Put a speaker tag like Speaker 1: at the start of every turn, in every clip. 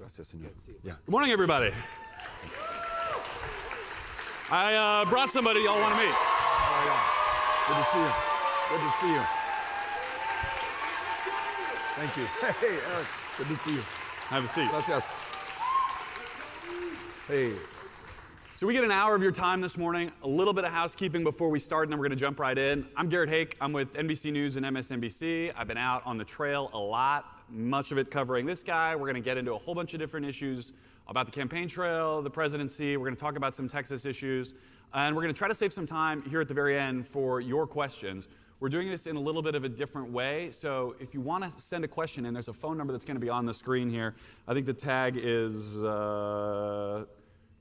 Speaker 1: Gracias, Señor. Yeah.
Speaker 2: Good morning, everybody. I brought somebody y'all want to meet.
Speaker 1: Oh, yeah. Good to see you. Good to see you. Thank you. Hey, Eric. Good to see you.
Speaker 2: Have a seat.
Speaker 1: Gracias. Hey.
Speaker 2: So we get an hour of your time this morning, a little bit of housekeeping before we start, and then we're going to jump right in. I'm Garrett Haake. I'm with NBC News and MSNBC. I've been out on the trail a lot, much of it covering this guy. We're going to get into a whole bunch of different issues about the campaign trail, the presidency. We're going to talk about some Texas issues, and we're going to try to save some time here at the very end for your questions. We're doing this in a little bit of a different way, so if you want to send a question in, there's a phone number that's going to be on the screen here. I think the tag is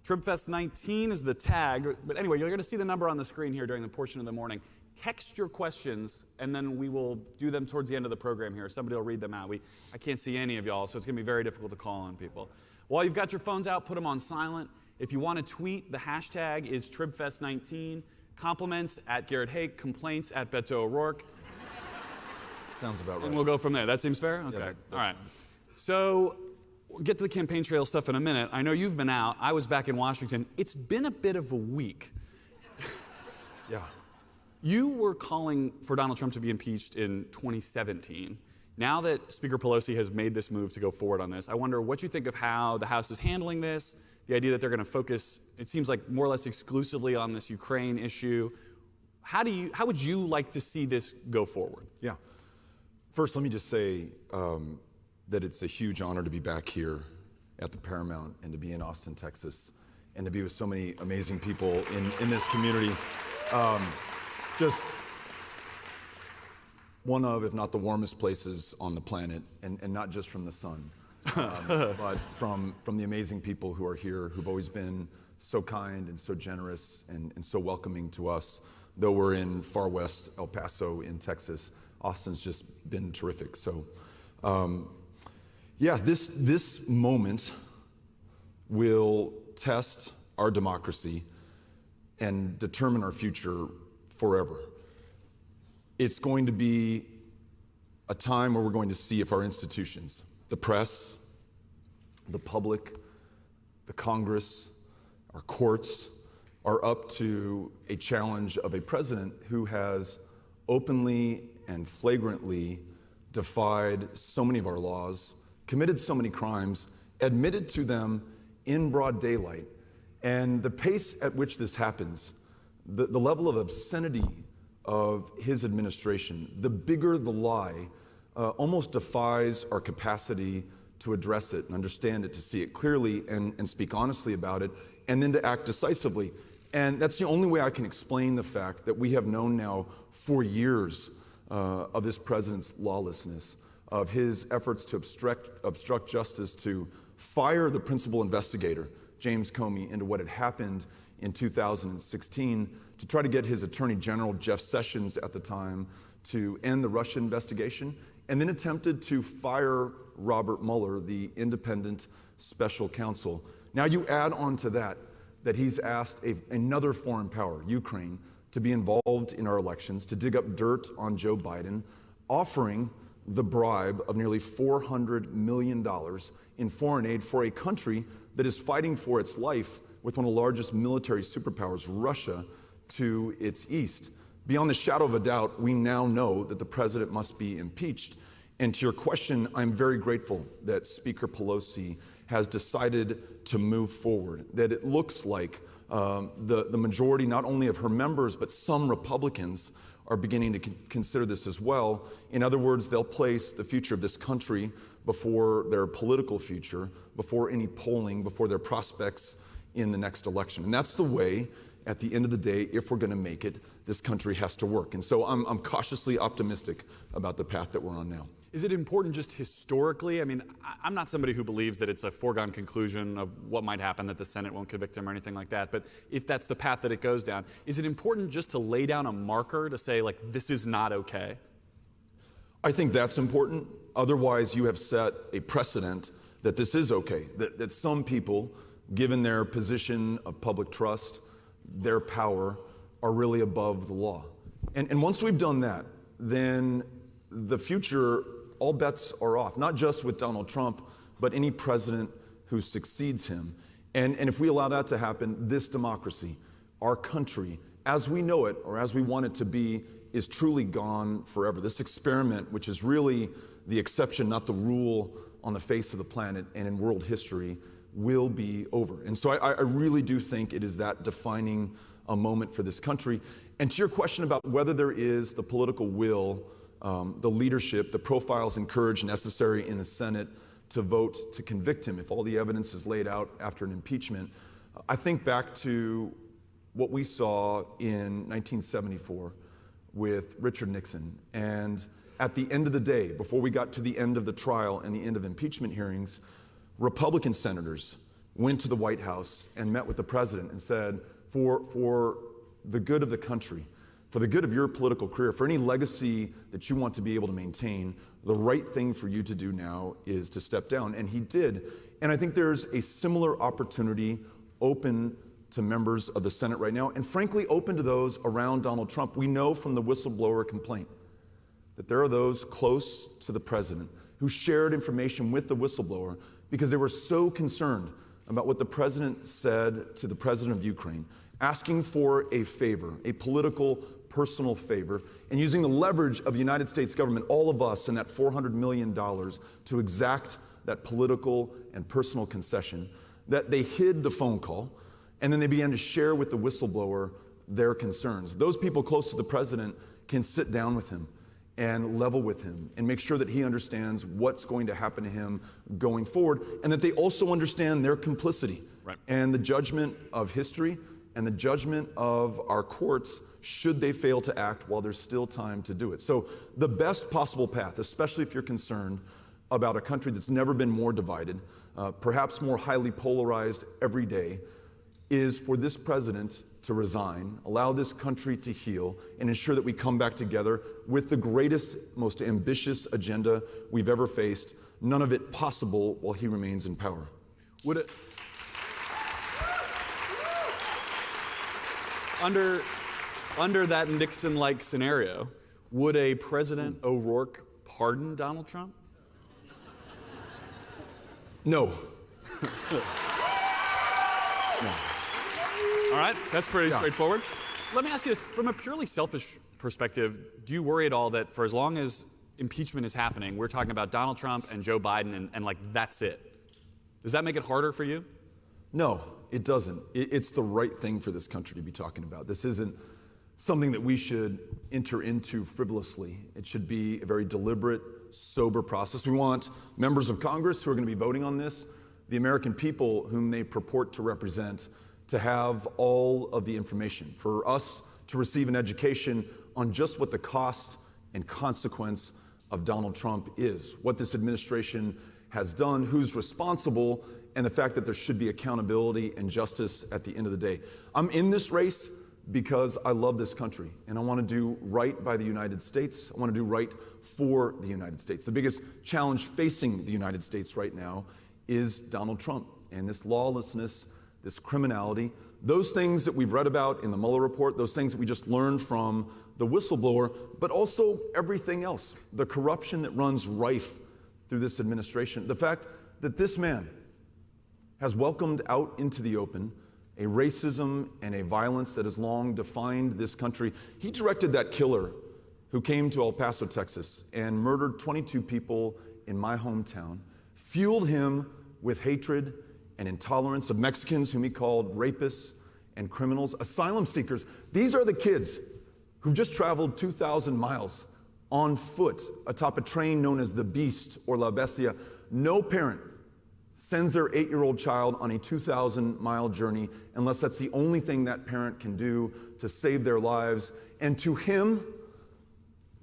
Speaker 2: TribFest19 is the tag, but anyway, you're going to see the number on the screen here during the portion of the morning. Text your questions, and then we will do them towards the end of the program here. Somebody will read them out. I can't see any of y'all, so it's going to be very difficult to call on people. While you've got your phones out, put them on silent. If you want to tweet, the hashtag is TribFest19. Compliments at Garrett Haake, complaints at Beto O'Rourke.
Speaker 1: Sounds about right.
Speaker 2: And we'll go from there. That seems fair? Okay.
Speaker 1: Yeah,
Speaker 2: all right.
Speaker 1: nice.
Speaker 2: So we'll get to the campaign trail stuff in a minute. I know you've been out. I was back in Washington. It's been a bit of a week.
Speaker 1: Yeah.
Speaker 2: You were calling for Donald Trump to be impeached in 2017. Now that Speaker Pelosi has made this move to go forward on this, I wonder what you think of how the House is handling this, the idea that they're going to focus, it seems like, more or less exclusively on this Ukraine issue. How would you like to see this go forward?
Speaker 1: Yeah. First, let me just say that it's a huge honor to be back here at the Paramount and to be in Austin, Texas, and to be with so many amazing people in this community. Just one of, if not the warmest places on the planet, and not just from the sun, but from the amazing people who are here, who've always been so kind and so generous and so welcoming to us. Though we're in far west El Paso in Texas, Austin's just been terrific. So, yeah, this moment will test our democracy and determine our future forever. It's going to be a time where we're going to see if our institutions, the press, the public, the Congress, our courts, are up to a challenge of a president who has openly and flagrantly defied so many of our laws, committed so many crimes, admitted to them in broad daylight. And the pace at which this happens, the level of obscenity of his administration, the bigger the lie, almost defies our capacity to address it and understand it, to see it clearly and speak honestly about it, and then to act decisively. And that's the only way I can explain the fact that we have known now for years of this president's lawlessness, of his efforts to obstruct justice, to fire the principal investigator, James Comey, into what had happened in 2016, to try to get his Attorney General, Jeff Sessions at the time, to end the Russia investigation, and then attempted to fire Robert Mueller, the independent special counsel. Now you add on to that he's asked another foreign power, Ukraine, to be involved in our elections, to dig up dirt on Joe Biden, offering the bribe of nearly $400 million in foreign aid for a country that is fighting for its life with one of the largest military superpowers, Russia, to its east. Beyond the shadow of a doubt, we now know that the president must be impeached. And to your question, I'm very grateful that Speaker Pelosi has decided to move forward, that it looks like the majority, not only of her members, but some Republicans are beginning to consider this as well. In other words, they'll place the future of this country before their political future, before any polling, before their prospects in the next election. And that's the way, at the end of the day, if we're going to make it, this country has to work. And so I'm cautiously optimistic about the path that we're on now.
Speaker 2: Is it important just historically? I mean, I'm not somebody who believes that it's a foregone conclusion of what might happen, that the Senate won't convict him or anything like that. But if that's the path that it goes down, is it important just to lay down a marker to say, like, this is not okay?
Speaker 1: I think that's important. Otherwise, you have set a precedent that this is okay, that some people, given their position of public trust, their power, are really above the law. And once we've done that, then the future, all bets are off, not just with Donald Trump, but any president who succeeds him. And if we allow that to happen, this democracy, our country, as we know it or as we want it to be, is truly gone forever. This experiment, which is really the exception, not the rule on the face of the planet and in world history, will be over. And so I really do think it is that defining a moment for this country. And to your question about whether there is the political will, the leadership, the profiles and courage necessary in the Senate to vote to convict him if all the evidence is laid out after an impeachment, I think back to what we saw in 1974 with Richard Nixon. And at the end of the day, before we got to the end of the trial and the end of impeachment hearings, Republican senators went to the White House and met with the president and said, for the good of the country, for the good of your political career, for any legacy that you want to be able to maintain, the right thing for you to do now is to step down. And he did. And I think there's a similar opportunity open to members of the Senate right now, and frankly, open to those around Donald Trump. We know from the whistleblower complaint that there are those close to the president who shared information with the whistleblower because they were so concerned about what the president said to the president of Ukraine, asking for a favor, a political, personal favor, and using the leverage of the United States government, all of us, and that $400 million to exact that political and personal concession, that they hid the phone call, and then they began to share with the whistleblower their concerns. Those people close to the president can sit down with him and level with him and make sure that he understands what's going to happen to him going forward, and that they also understand their complicity and the judgment of history and the judgment of our courts should they fail to act while there's still time to do it. So the best possible path, especially if you're concerned about a country that's never been more divided, perhaps more highly polarized every day, is for this president to resign, allow this country to heal, and ensure that we come back together with the greatest, most ambitious agenda we've ever faced, none of it possible while he remains in power.
Speaker 2: Would it, under that Nixon-like scenario, would a President O'Rourke pardon Donald Trump?
Speaker 1: No.
Speaker 2: No. All right, that's pretty straightforward. Let me ask you this, from a purely selfish perspective, do you worry at all that for as long as impeachment is happening, we're talking about Donald Trump and Joe Biden and like that's it? Does that make it harder for you?
Speaker 1: No, it doesn't. It's the right thing for this country to be talking about. This isn't something that we should enter into frivolously. It should be a very deliberate, sober process. We want members of Congress who are going to be voting on this, the American people whom they purport to represent, to have all of the information, for us to receive an education on just what the cost and consequence of Donald Trump is, what this administration has done, who's responsible, and the fact that there should be accountability and justice at the end of the day. I'm in this race because I love this country, and I want to do right by the United States. I want to do right for the United States. The biggest challenge facing the United States right now is Donald Trump and this lawlessness, this criminality, those things that we've read about in the Mueller report, those things that we just learned from the whistleblower, but also everything else, the corruption that runs rife through this administration, the fact that this man has welcomed out into the open a racism and a violence that has long defined this country. He directed that killer who came to El Paso, Texas, and murdered 22 people in my hometown, fueled him with hatred and intolerance of Mexicans whom he called rapists and criminals, asylum seekers. These are the kids who've just traveled 2,000 miles on foot atop a train known as the Beast or La Bestia. No parent sends their 8-year-old child on a 2,000-mile journey unless that's the only thing that parent can do to save their lives. And to him,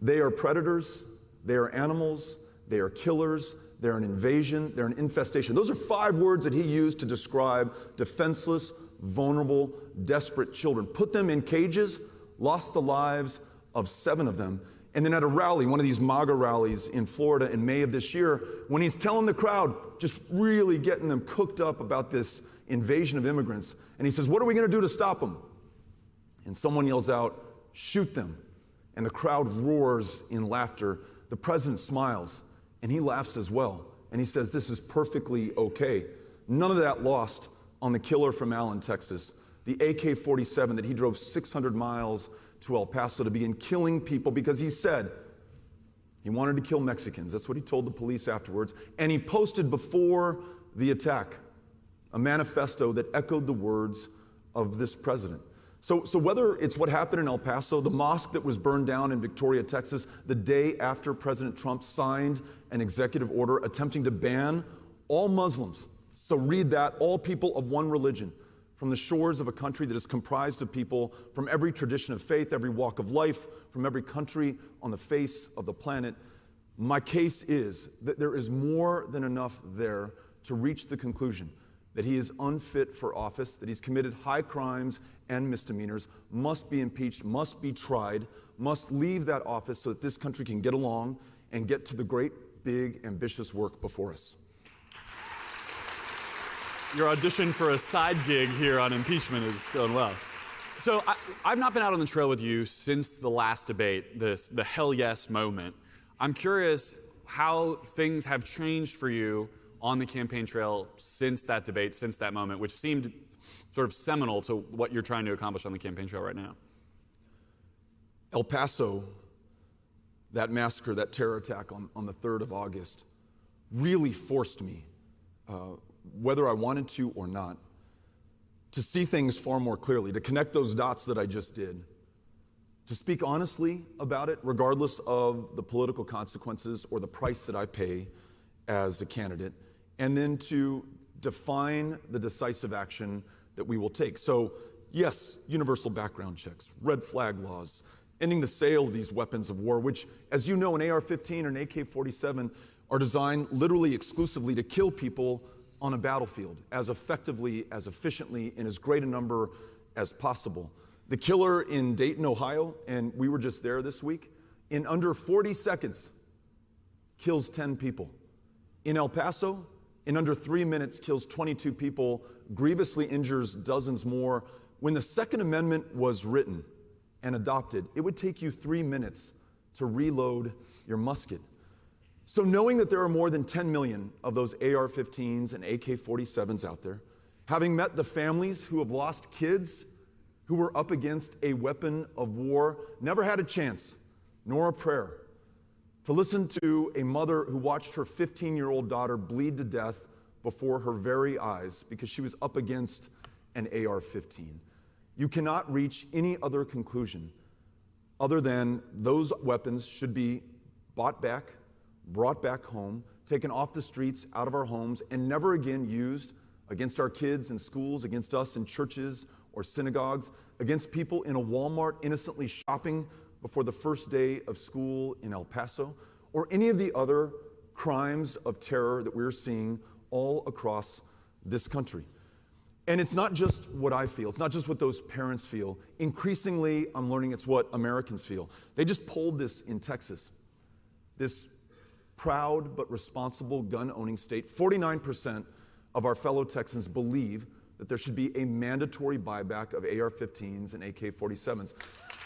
Speaker 1: they are predators, they are animals, they are killers, they're an invasion, they're an infestation. Those are 5 words that he used to describe defenseless, vulnerable, desperate children. Put them in cages, lost the lives of 7 of them. And then at a rally, one of these MAGA rallies in Florida in May of this year, when he's telling the crowd, just really getting them cooked up about this invasion of immigrants, and he says, "What are we going to do to stop them?" And someone yells out, "Shoot them." And the crowd roars in laughter. The president smiles, and he laughs as well. And he says, "This is perfectly okay." None of that lost on the killer from Allen, Texas, the AK-47 that he drove 600 miles to El Paso to begin killing people because he said he wanted to kill Mexicans. That's what he told the police afterwards. And he posted before the attack a manifesto that echoed the words of this president. So whether it's what happened in El Paso, the mosque that was burned down in Victoria, Texas, the day after President Trump signed an executive order attempting to ban all Muslims, so read that, all people of one religion, from the shores of a country that is comprised of people from every tradition of faith, every walk of life, from every country on the face of the planet. My case is that there is more than enough there to reach the conclusion that he is unfit for office, that he's committed high crimes and misdemeanors, must be impeached, must be tried, must leave that office so that this country can get along and get to the great, big, ambitious work before us.
Speaker 2: Your audition for a side gig here on impeachment is going well. So I've not been out on the trail with you since the last debate, the hell yes moment. I'm curious how things have changed for you on the campaign trail since that debate, since that moment, which seemed sort of seminal to what you're trying to accomplish on the campaign trail right now.
Speaker 1: El Paso, that massacre, that terror attack on the 3rd of August, really forced me, whether I wanted to or not, to see things far more clearly, to connect those dots that I just did, to speak honestly about it, regardless of the political consequences or the price that I pay as a candidate, and then to define the decisive action that we will take. So, yes, universal background checks, red flag laws, ending the sale of these weapons of war, which, as you know, an AR-15 and AK-47 are designed literally exclusively to kill people on a battlefield as effectively, as efficiently, in as great a number as possible. The killer in Dayton, Ohio, and we were just there this week, in under 40 seconds, kills 10 people. In El Paso, in under 3 minutes, kills 22 people, grievously injures dozens more. When the Second Amendment was written and adopted, it would take you 3 minutes to reload your musket. So knowing that there are more than 10 million of those AR-15s and AK-47s out there, having met the families who have lost kids who were up against a weapon of war, never had a chance, nor a prayer, to listen to a mother who watched her 15-year-old daughter bleed to death before her very eyes because she was up against an AR-15. You cannot reach any other conclusion other than those weapons should be bought back, brought back home, taken off the streets, out of our homes, and never again used against our kids in schools, against us in churches or synagogues, against people in a Walmart innocently shopping before the first day of school in El Paso, or any of the other crimes of terror that we're seeing all across this country. And it's not just what I feel. It's not just what those parents feel. Increasingly, I'm learning it's what Americans feel. They just polled this in Texas, this proud but responsible gun-owning state. 49% of our fellow Texans believe that there should be a mandatory buyback of AR-15s and AK-47s.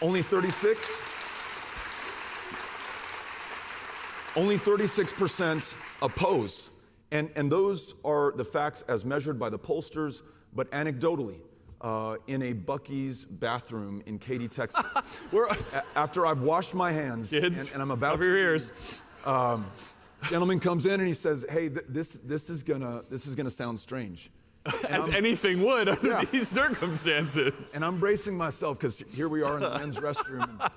Speaker 1: Only 36% oppose. And those are the facts as measured by the pollsters, but anecdotally, in a Buc-ee's bathroom in Katy, Texas. After I've washed my hands,
Speaker 2: kids,
Speaker 1: and I'm about
Speaker 2: cover your ears.
Speaker 1: Gentleman comes in and he says, "Hey, this is gonna sound strange."
Speaker 2: As anything would under these circumstances.
Speaker 1: And I'm bracing myself because here we are in the men's restroom. And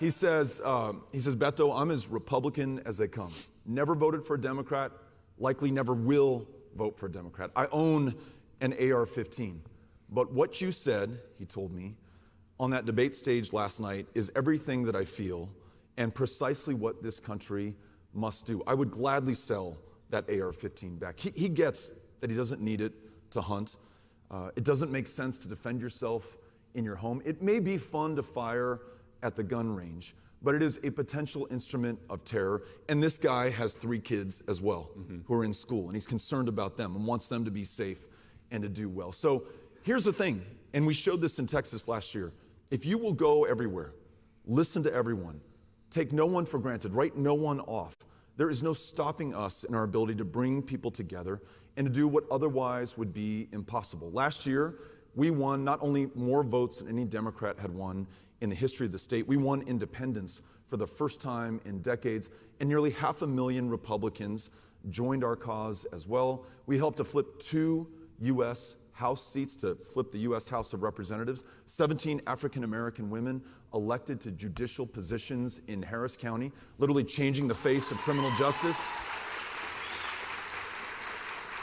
Speaker 1: he says, "Beto, I'm as Republican as they come. Never voted for a Democrat, likely never will vote for a Democrat. I own an AR-15. But what you said," he told me, "on that debate stage last night is everything that I feel and precisely what this country must do. I would gladly sell that AR-15 back." He gets that he doesn't need it to hunt. It doesn't make sense to defend yourself in your home. It may be fun to fire at the gun range, but it is a potential instrument of terror. And this guy has 3 kids as well who are in school, and he's concerned about them and wants them to be safe and to do well. So here's the thing, and we showed this in Texas last year. If you will go everywhere, listen to everyone, take no one for granted, write no one off, There is no stopping us in our ability to bring people together and to do what otherwise would be impossible. Last year, we won not only more votes than any Democrat had won in the history of the state, we won independence for the first time in decades, and nearly 500,000 Republicans joined our cause as well. We helped to flip 2 U.S. House seats, to flip the U.S. House of Representatives. 17 African-American women elected to judicial positions in Harris County, literally changing the face of criminal justice.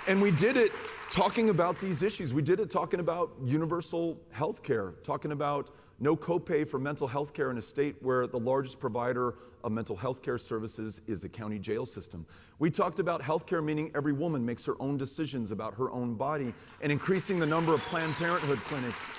Speaker 1: And we did it talking about these issues. We did it talking about universal health care, talking about no copay for mental health care in a state where the largest provider of mental health care services is the county jail system. We talked about health care meaning every woman makes her own decisions about her own body, and increasing the number of Planned Parenthood clinics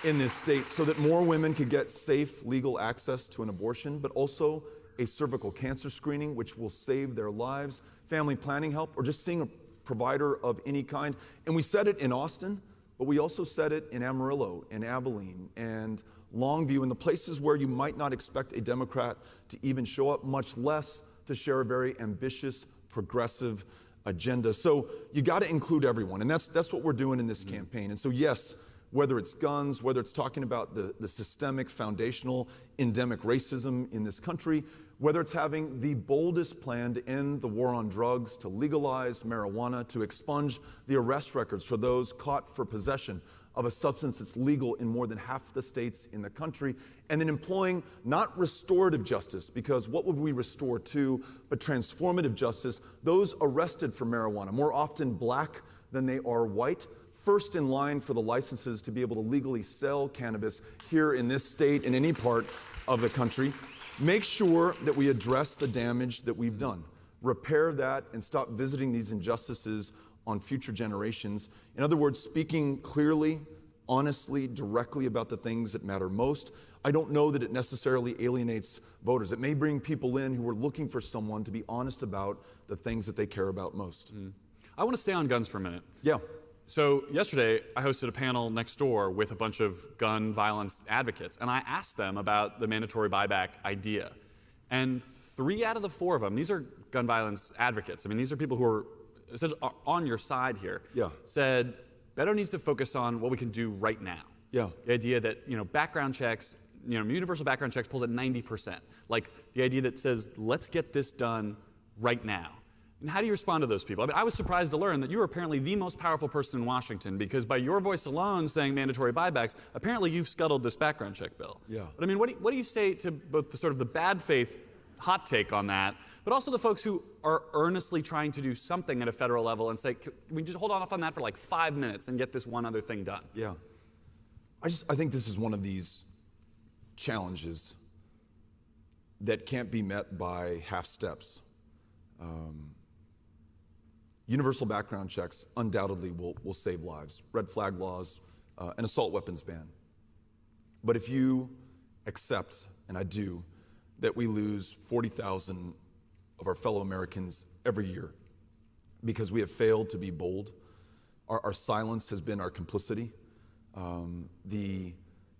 Speaker 1: in this state so that more women could get safe, legal access to an abortion, but also a cervical cancer screening, which will save their lives, family planning help, or just seeing a provider of any kind. And we said it in Austin, but we also said it in Amarillo and Abilene and Longview, and the places where you might not expect a Democrat to even show up, much less to share a very ambitious, progressive agenda. So you got to include everyone, and that's what we're doing in this campaign. And so yes, whether it's guns, whether it's talking about the systemic, foundational, endemic racism in this country, whether it's having the boldest plan to end the war on drugs, to legalize marijuana, to expunge the arrest records for those caught for possession of a substance that's legal in more than half the states in the country, and then employing not restorative justice, because what would we restore to, but transformative justice. Those arrested for marijuana, more often black than they are white, first in line for the licenses to be able to legally sell cannabis here in this state, in any part of the country. Make sure that we address the damage that we've done, repair that, and stop visiting these injustices on future generations. In other words, speaking clearly, honestly, directly about the things that matter most. I don't know that it necessarily alienates voters. It may bring people in who are looking for someone to be honest about the things that they care about most.
Speaker 2: I want to stay on guns for a minute.
Speaker 1: Yeah.
Speaker 2: So yesterday, I hosted a panel next door with a bunch of gun violence advocates, and I asked them about the mandatory buyback idea. And 3 out of the 4 of them, these are gun violence advocates. I mean, these are people who are essentially on your side here.
Speaker 1: Yeah.
Speaker 2: Said, Beto needs to focus on what we can do right now.
Speaker 1: Yeah.
Speaker 2: The idea that, background checks, universal background checks pulls at 90%. Like the idea that says, let's get this done right now. And how do you respond to those people? I mean, I was surprised to learn that you are apparently the most powerful person in Washington, because by your voice alone saying mandatory buybacks, apparently you've scuttled this background check bill.
Speaker 1: Yeah.
Speaker 2: But I mean, what do you say to both the sort of the bad faith hot take on that, but also the folks who are earnestly trying to do something at a federal level and say, can we just hold off on that for like 5 minutes and get this one other thing done?
Speaker 1: Yeah. I think this is one of these challenges that can't be met by half steps. Universal background checks undoubtedly will save lives. Red flag laws, an assault weapons ban. But if you accept, and I do, that we lose 40,000 of our fellow Americans every year because we have failed to be bold, our silence has been our complicity, the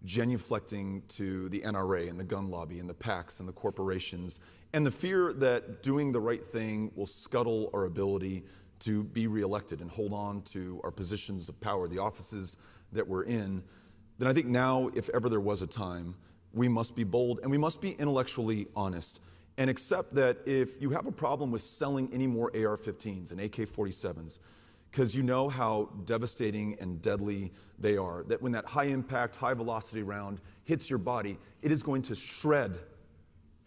Speaker 1: genuflecting to the NRA and the gun lobby and the PACs and the corporations, and the fear that doing the right thing will scuttle our ability to be reelected and hold on to our positions of power, the offices that we're in, then I think now, if ever there was a time, we must be bold and we must be intellectually honest and accept that if you have a problem with selling any more AR-15s and AK-47s, because you know how devastating and deadly they are, that when that high-impact, high-velocity round hits your body, it is going to shred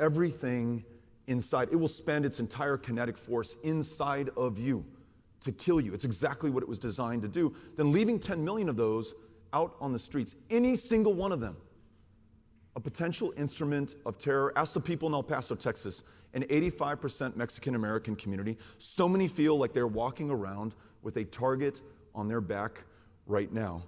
Speaker 1: everything inside. It will spend its entire kinetic force inside of you to kill you. It's exactly what it was designed to do. Then leaving 10 million of those out on the streets, any single one of them, a potential instrument of terror. Ask the people in El Paso, Texas, an 85% Mexican-American community. So many feel like they're walking around with a target on their back right now.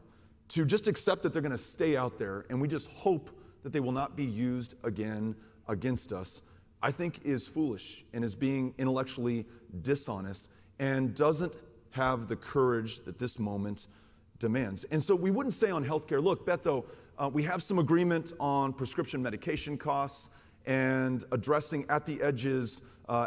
Speaker 1: To just accept that they're going to stay out there, and we just hope that they will not be used again against us, I think is foolish and is being intellectually dishonest and doesn't have the courage that this moment demands. And so we wouldn't say on healthcare, look, Beto, we have some agreement on prescription medication costs and addressing at the edges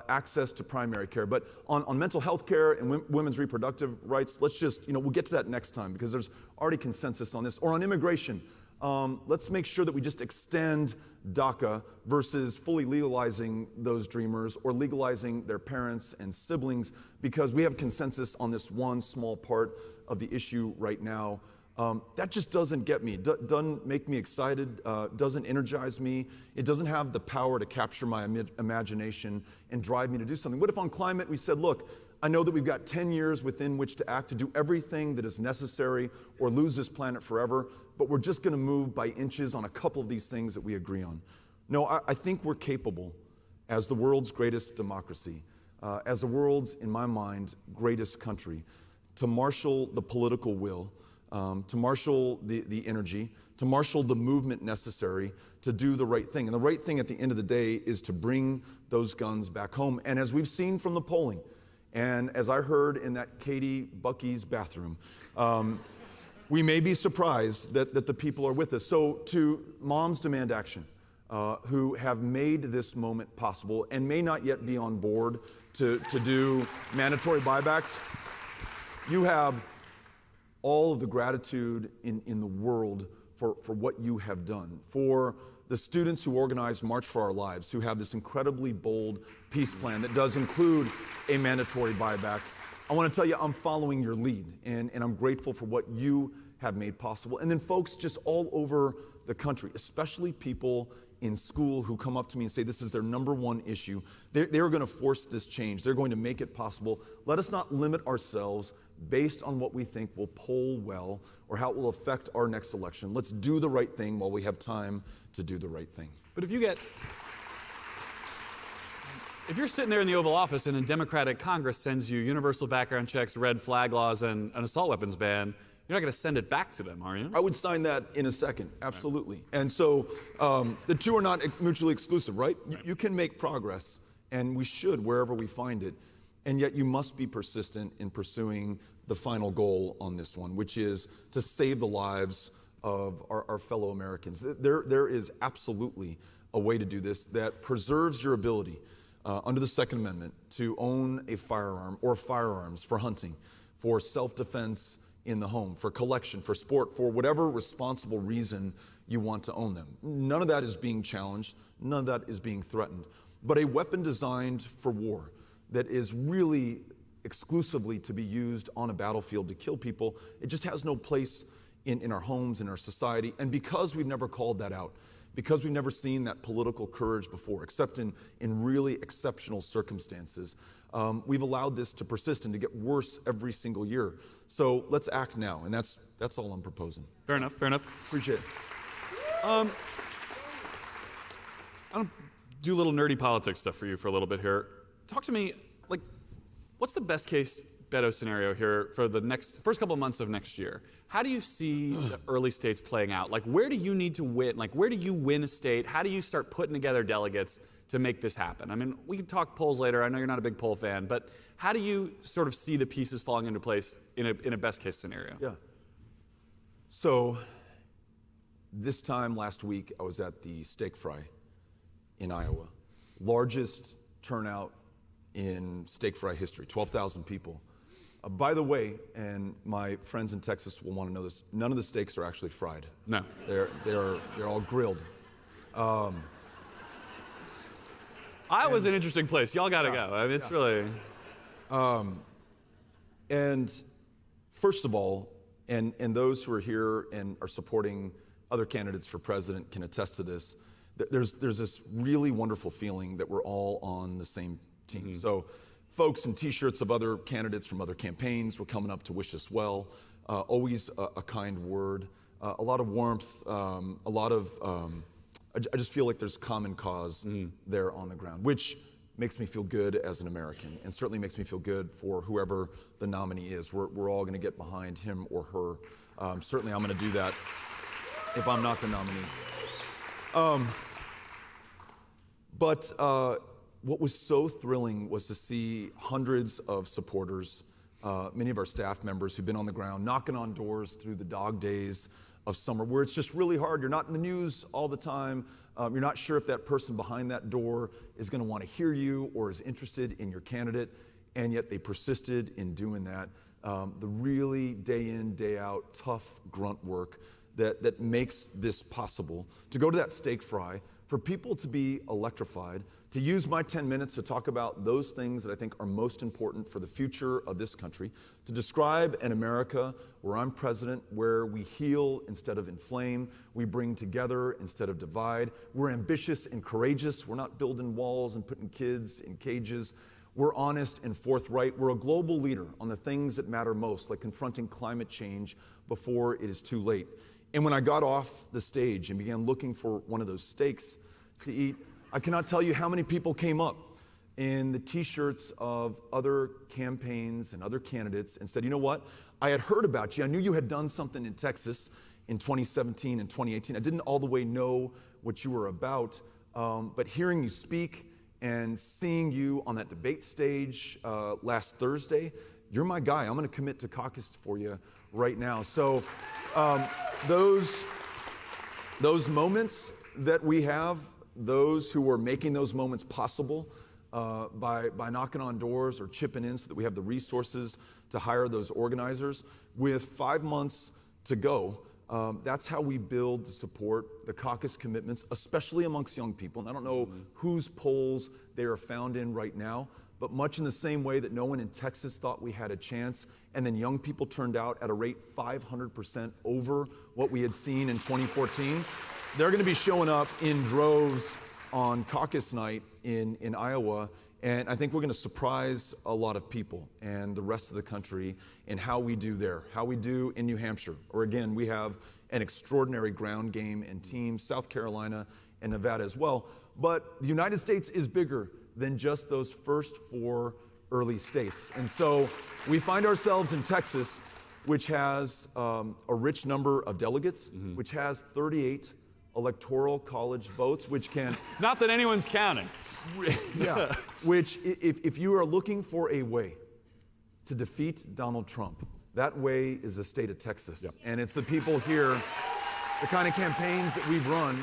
Speaker 1: access to primary care. But on mental health care and women's reproductive rights, let's just, we'll get to that next time because there's already consensus on this. Or on immigration, let's make sure that we just extend DACA versus fully legalizing those dreamers or legalizing their parents and siblings, because we have consensus on this one small part of the issue right now. That just doesn't get me, doesn't make me excited, doesn't energize me. It doesn't have the power to capture my imagination and drive me to do something. What if on climate we said, look, I know that we've got 10 years within which to act to do everything that is necessary or lose this planet forever, but we're just gonna move by inches on a couple of these things that we agree on. No, I think we're capable, as the world's greatest democracy, as the world's, in my mind, greatest country, to marshal the political will, to marshal the energy, to marshal the movement necessary to do the right thing. And the right thing at the end of the day is to bring those guns back home. And as we've seen from the polling, and as I heard in that Katie Bucky's bathroom, we may be surprised that the people are with us. So to Moms Demand Action, who have made this moment possible and may not yet be on board to do mandatory buybacks, you have all of the gratitude in the world for what you have done. For the students who organized March for Our Lives, who have this incredibly bold peace plan that does include a mandatory buyback, I want to tell you I'm following your lead, and I'm grateful for what you have made possible. And then folks just all over the country, especially people in school who come up to me and say this is their number one issue. They're going to force this change. They're going to make it possible. Let us not limit ourselves based on what we think will poll well or how it will affect our next election. Let's do the right thing while we have time to do the right thing.
Speaker 2: But if you're sitting there in the Oval Office and a Democratic Congress sends you universal background checks, red flag laws, and an assault weapons ban, you're not going to send it back to them, are you?
Speaker 1: I would sign that in a second, absolutely. Right. And so the two are not mutually exclusive, right? Right. You can make progress, and we should wherever we find it, and yet you must be persistent in pursuing the final goal on this one, which is to save the lives of our fellow Americans. There is absolutely a way to do this that preserves your ability under the Second Amendment to own a firearm or firearms for hunting, for self-defense in the home, for collection, for sport, for whatever responsible reason you want to own them. None of that is being challenged. None of that is being threatened. But a weapon designed for war that is really exclusively to be used on a battlefield to kill people, it just has no place in our homes, in our society. And because we've never called that out, because we've never seen that political courage before, except in really exceptional circumstances, we've allowed this to persist and to get worse every single year. So let's act now, and that's all I'm proposing.
Speaker 2: Fair enough, fair enough.
Speaker 1: Appreciate it.
Speaker 2: I don't do a little nerdy politics stuff for you for a little bit here. Talk to me, like, what's the best case Beto scenario here for the first couple of months of next year? How do you see the early states playing out? Like, where do you need to win? Like, where do you win a state? How do you start putting together delegates to make this happen? I mean, we can talk polls later. I know you're not a big poll fan, but how do you sort of see the pieces falling into place in a best case scenario?
Speaker 1: Yeah. So this time last week, I was at the steak fry in Iowa. Largest turnout in steak fry history, 12,000 people. By the way, and my friends in Texas will want to know this, none of the steaks are actually fried.
Speaker 2: No.
Speaker 1: They're all grilled.
Speaker 2: Iowa's an interesting place. Y'all got to go. I mean, it's really...
Speaker 1: And first of all, and those who are here and are supporting other candidates for president can attest to this, there's this really wonderful feeling that we're all on the same team. Mm-hmm. So folks in t-shirts of other candidates from other campaigns were coming up to wish us well. Always a kind word, a lot of warmth, a lot of, I just feel like there's common cause there on the ground, which makes me feel good as an American, and certainly makes me feel good for whoever the nominee is. We're all gonna get behind him or her. Certainly I'm gonna do that if I'm not the nominee. But what was so thrilling was to see hundreds of supporters many of our staff members who've been on the ground, knocking on doors through the dog days of summer, where it's just really hard. You're not in the news all the time. You're not sure if that person behind that door is going to want to hear you or is interested in your candidate, and yet they persisted in doing that. The really day in, day out, tough grunt work that makes this possible. To go to that steak fry, for people to be electrified, to use my 10 minutes to talk about those things that I think are most important for the future of this country, to describe an America where I'm president, where we heal instead of inflame, we bring together instead of divide, we're ambitious and courageous, we're not building walls and putting kids in cages, we're honest and forthright, we're a global leader on the things that matter most, like confronting climate change before it is too late. And when I got off the stage and began looking for one of those steaks to eat, I cannot tell you how many people came up in the t-shirts of other campaigns and other candidates and said, you know what, I had heard about you. I knew you had done something in Texas in 2017 and 2018. I didn't all the way know what you were about, but hearing you speak and seeing you on that debate stage last Thursday, you're my guy. I'm going to commit to caucus for you right now. So those moments that we have, those who are making those moments possible by knocking on doors or chipping in so that we have the resources to hire those organizers. With 5 months to go, that's how we build to support the caucus commitments, especially amongst young people. And I don't know whose polls they are found in right now, but much in the same way that no one in Texas thought we had a chance, and then young people turned out at a rate 500% over what we had seen in 2014. They're going to be showing up in droves on caucus night in Iowa, and I think we're going to surprise a lot of people and the rest of the country in how we do there, how we do in New Hampshire, or again, we have an extraordinary ground game and team, South Carolina and Nevada as well. But the United States is bigger than just those first 4 early states. And so we find ourselves in Texas, which has a rich number of delegates, which has 38 electoral college votes, which can...
Speaker 2: Not that anyone's counting.
Speaker 1: Yeah, which if you are looking for a way to defeat Donald Trump, that way is the state of Texas. Yep. And it's the people here, the kind of campaigns that we've run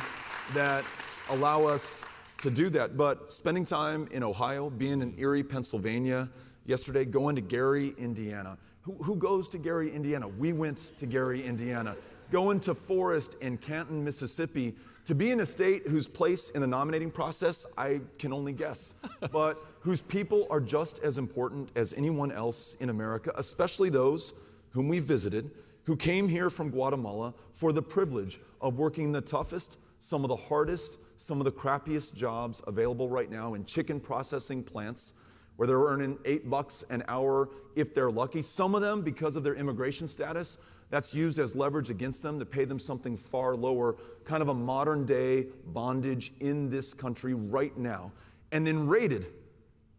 Speaker 1: that allow us to do that. But spending time in Ohio, being in Erie, Pennsylvania yesterday, going to Gary, Indiana. Who goes to Gary, Indiana? We went to Gary, Indiana. Going to Forest and Canton, Mississippi, to be in a state whose place in the nominating process, I can only guess, but whose people are just as important as anyone else in America, especially those whom we visited, who came here from Guatemala for the privilege of working the toughest, some of the hardest, some of the crappiest jobs available right now in chicken processing plants, where they're earning $8 an hour if they're lucky. Some of them, because of their immigration status, that's used as leverage against them to pay them something far lower, kind of a modern day bondage in this country right now. And then raided,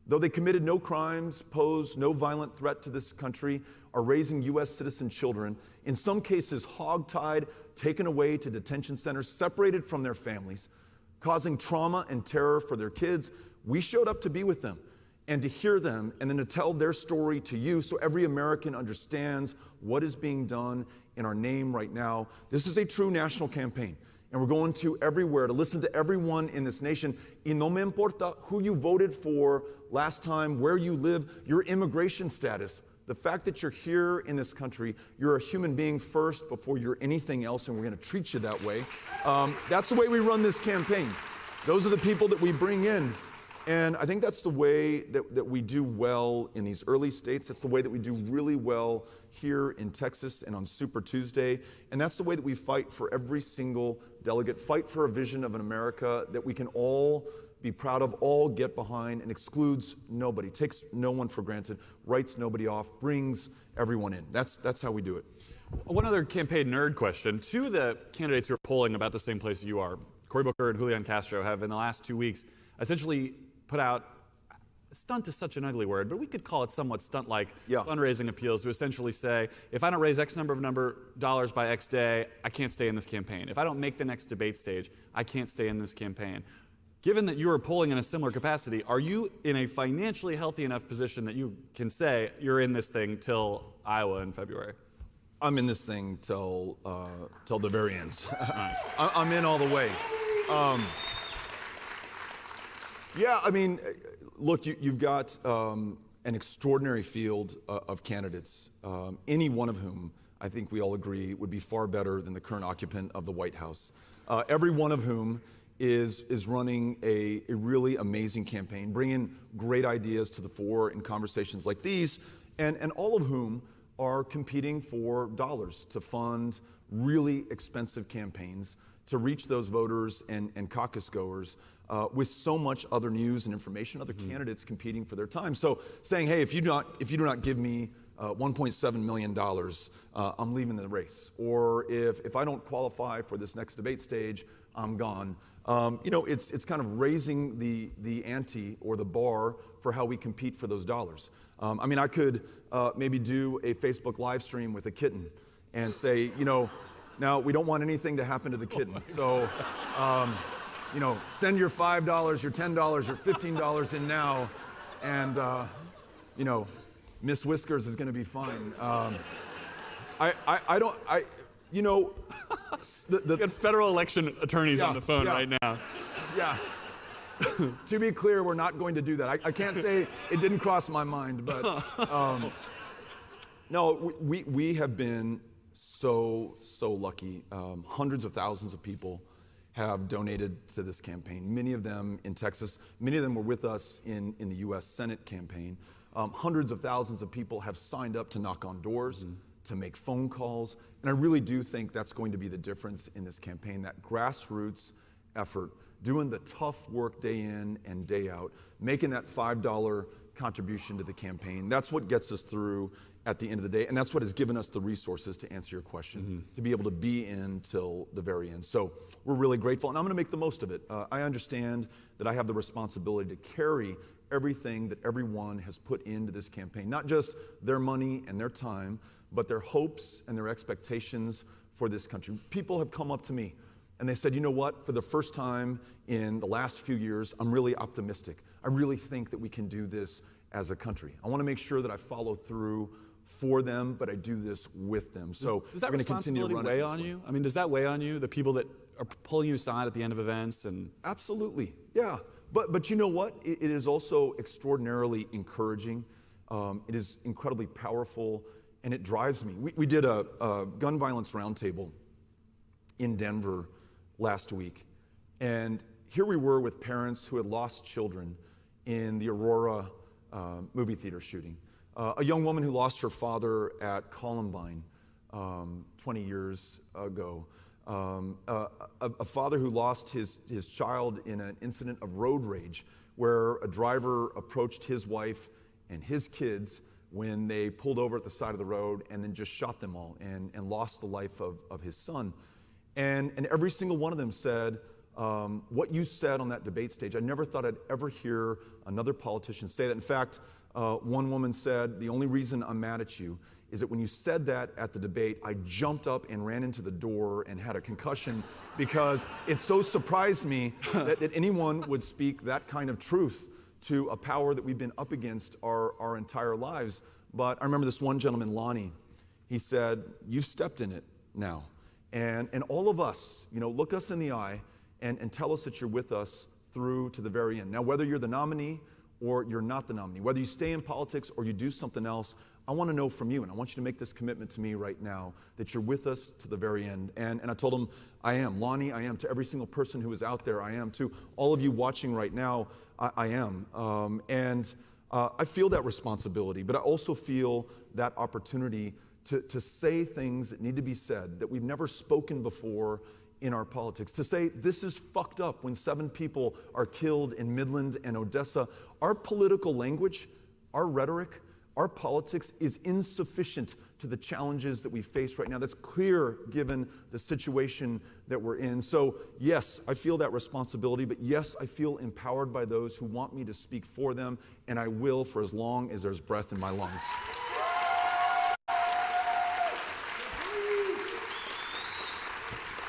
Speaker 1: though they committed no crimes, posed no violent threat to this country, are raising U.S. citizen children, in some cases hogtied, taken away to detention centers, separated from their families, causing trauma and terror for their kids. We showed up to be with them and to hear them and then to tell their story to you so every American understands what is being done in our name right now. This is a true national campaign, and we're going to everywhere to listen to everyone in this nation. Y no me importa who you voted for last time, where you live, your immigration status, the fact that you're here in this country, you're a human being first before you're anything else, and we're going to treat you that way. That's the way we run this campaign. Those are the people that we bring in. And I think that's the way that we do well in these early states. That's the way that we do really well here in Texas and on Super Tuesday. And that's the way that we fight for every single delegate, fight for a vision of an America that we can all be proud of, all get behind, and excludes nobody, takes no one for granted, writes nobody off, brings everyone in. That's how we do it.
Speaker 2: One other campaign nerd question. 2 of the candidates who are polling about the same place you are, Cory Booker and Julian Castro, have in the last 2 weeks essentially put out, stunt is such an ugly word, but we could call it somewhat stunt-like fundraising appeals to essentially say, if I don't raise X number of dollars by X day, I can't stay in this campaign. If I don't make the next debate stage, I can't stay in this campaign. Given that you are polling in a similar capacity, are you in a financially healthy enough position that you can say you're in this thing till Iowa in February?
Speaker 1: I'm in this thing till the very end. I'm in all the way. Yeah, I mean, look, you've got an extraordinary field of candidates, any one of whom I think we all agree would be far better than the current occupant of the White House. Every one of whom is running a really amazing campaign, bringing great ideas to the fore in conversations like these, and all of whom are competing for dollars to fund really expensive campaigns to reach those voters and caucus goers with so much other news and information, other candidates competing for their time. So saying, hey, if you do not give me $1.7 million, I'm leaving the race. Or if I don't qualify for this next debate stage, I'm gone. It's kind of raising the ante or the bar for how we compete for those dollars. I could maybe do a Facebook live stream with a kitten and say, now we don't want anything to happen to the kitten. So, send your $5, your $10, your $15 in now, and Miss Whiskers is going to be fine. You
Speaker 2: got federal election attorneys on the phone right now.
Speaker 1: Yeah. To be clear, we're not going to do that. I can't say it didn't cross my mind, but no, we have been so lucky. Hundreds of thousands of people have donated to this campaign, many of them in Texas. Many of them were with us in the U.S. Senate campaign. Hundreds of thousands of people have signed up to knock on doors, to make phone calls, and I really do think that's going to be the difference in this campaign, that grassroots effort, doing the tough work day in and day out, making that $5 contribution to the campaign. That's what gets us through at the end of the day, and that's what has given us the resources to answer your question, to be able to be in till the very end. So we're really grateful, and I'm going to make the most of it. I understand that I have the responsibility to carry everything that everyone has put into this campaign, not just their money and their time, but their hopes and their expectations for this country. People have come up to me and they said, you know what, for the first time in the last few years, I'm really optimistic. I really think that we can do this as a country. I want to make sure that I follow through for them, but I do this with them. So
Speaker 2: does that
Speaker 1: we're going to continue to run
Speaker 2: weigh on you? I mean, does that weigh on you, the people that are pulling you aside at the end of events?
Speaker 1: Absolutely, yeah. But you know what? It is also extraordinarily encouraging. It is incredibly powerful, and it drives me. We did a gun violence roundtable in Denver last week, and here we were with parents who had lost children in the Aurora movie theater shooting. A young woman who lost her father at Columbine 20 years ago. A father who lost his child in an incident of road rage where a driver approached his wife and his kids when they pulled over at the side of the road and then just shot them all and lost the life of his son. And every single one of them said, what you said on that debate stage, I never thought I'd ever hear another politician say that. In fact, one woman said, the only reason I'm mad at you is that when you said that at the debate, I jumped up and ran into the door and had a concussion because it so surprised me that anyone would speak that kind of truth to a power that we've been up against our entire lives. But I remember this one gentleman, Lonnie, he said, you've stepped in it now. And all of us, look us in the eye and tell us that you're with us through to the very end. Now, whether you're the nominee or you're not the nominee, whether you stay in politics or you do something else, I want to know from you, and I want you to make this commitment to me right now that you're with us to the very end. And I told him, I am. Lonnie, I am. To every single person who is out there, I am. To all of you watching right now, I am. I feel that responsibility, but I also feel that opportunity to say things that need to be said that we've never spoken before in our politics. To say this is fucked up when 7 people are killed in Midland and Odessa. Our political language, our rhetoric, our politics is insufficient to the challenges that we face right now. That's clear given the situation that we're in. So yes, I feel that responsibility, but yes, I feel empowered by those who want me to speak for them, and I will for as long as there's breath in my lungs.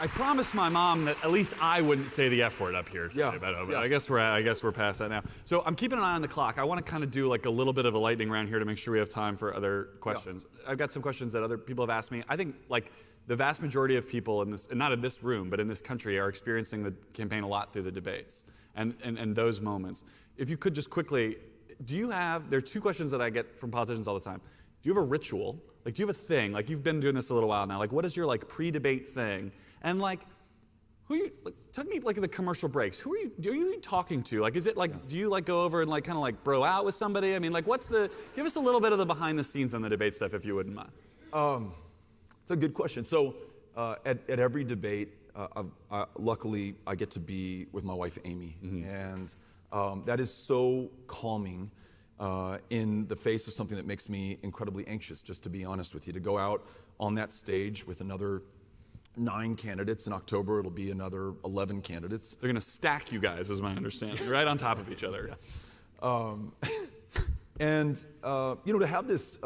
Speaker 2: I promised my mom that at least I wouldn't say the F word up here today, Beto, but I guess we're past that now. So I'm keeping an eye on the clock. I want to kind of do like a little bit of a lightning round here to make sure we have time for other questions. I've got some questions that other people have asked me. I think like the vast majority of people in this, and not in this room, but in this country, are experiencing the campaign a lot through the debates and those moments. If you could just quickly, there are two questions that I get from politicians all the time. Do you have a ritual? Like, do you have a thing? Like, you've been doing this a little while now. Like, what is your like pre-debate thing? And like, who are you? Like, tell me like the commercial breaks. Who are you talking to? Like, is it like, do you like go over and like kind of like bro out with somebody? I mean, like, give us a little bit of the behind the scenes on the debate stuff, if you wouldn't mind.
Speaker 1: It's a good question. So at every debate, luckily I get to be with my wife Amy, and that is so calming in the face of something that makes me incredibly anxious. Just to be honest with you, to go out on that stage with another 9 candidates. In October, it'll be another 11 candidates.
Speaker 2: They're going to stack you guys, is my understanding, right on top of each other.
Speaker 1: And to have this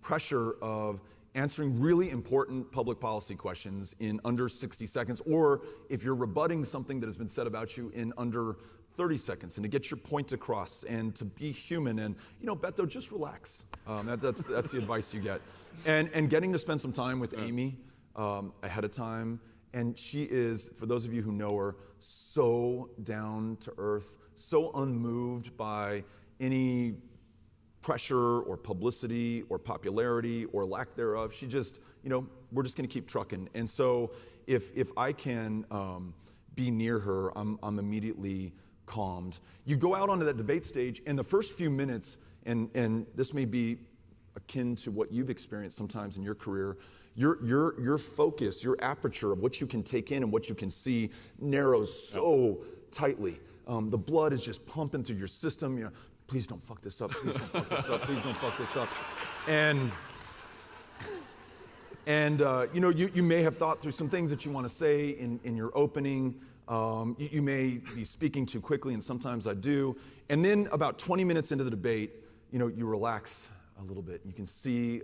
Speaker 1: pressure of answering really important public policy questions in under 60 seconds, or if you're rebutting something that has been said about you in under 30 seconds, and to get your point across, and to be human, and Beto, just relax. That's the advice you get, and getting to spend some time with Amy ahead of time, and she is, for those of you who know her, so down to earth, so unmoved by any pressure or publicity or popularity or lack thereof. She just, we're just going to keep trucking. And so if I can be near her, I'm immediately calmed. You go out onto that debate stage, and the first few minutes, and this may be akin to what you've experienced sometimes in your career, your focus, your aperture of what you can take in and what you can see narrows so tightly. The blood is just pumping through your system. Please don't fuck this up. Please don't fuck this up. Please don't fuck this up. And you may have thought through some things that you want to say in your opening. You may be speaking too quickly, and sometimes I do. And then about 20 minutes into the debate, you relax a little bit. You can see,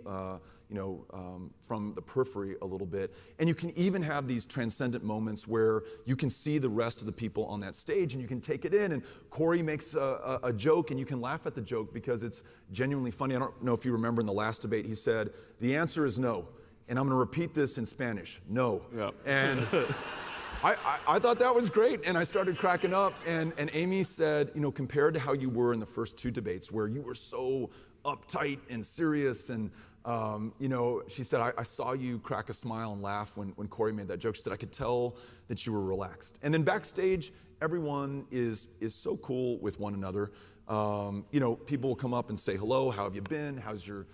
Speaker 1: from the periphery a little bit. And you can even have these transcendent moments where you can see the rest of the people on that stage, and you can take it in. And Corey makes a joke, and you can laugh at the joke because it's genuinely funny. I don't know if you remember in the last debate, he said, "The answer is no." And I'm going to repeat this in Spanish, no. Yep. And I thought that was great, and I started cracking up. And Amy said, compared to how you were in the first 2 debates, where you were so uptight and serious, and she said, I saw you crack a smile and laugh when Corey made that joke. She said, I could tell that you were relaxed. And then backstage, everyone is so cool with one another. People will come up and say, hello, how have you been? How's your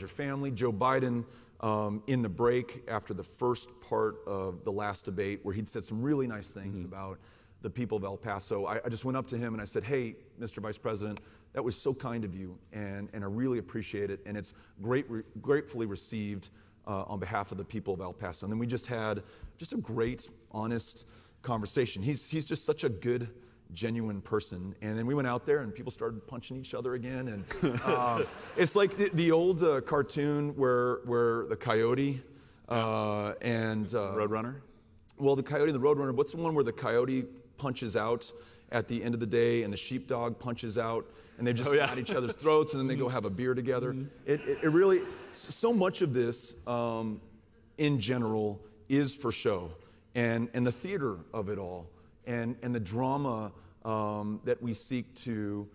Speaker 1: family? Joe Biden, in the break after the first part of the last debate, where he'd said some really nice things about the people of El Paso, I just went up to him and I said, hey, Mr. Vice President, that was so kind of you, and I really appreciate it, and it's gratefully received on behalf of the people of El Paso. And then we just had a great, honest conversation. He's just such a good, genuine person. And then we went out there, and people started punching each other again. And it's like the old cartoon where the coyote and
Speaker 2: Roadrunner.
Speaker 1: Well, the coyote and the roadrunner. What's the one where the coyote punches out at the end of the day, and the sheepdog punches out, and they just at each other's throats, and then they go have a beer together? It really, so much of this, in general, is for show, and the theater of it all, and the drama that we seek to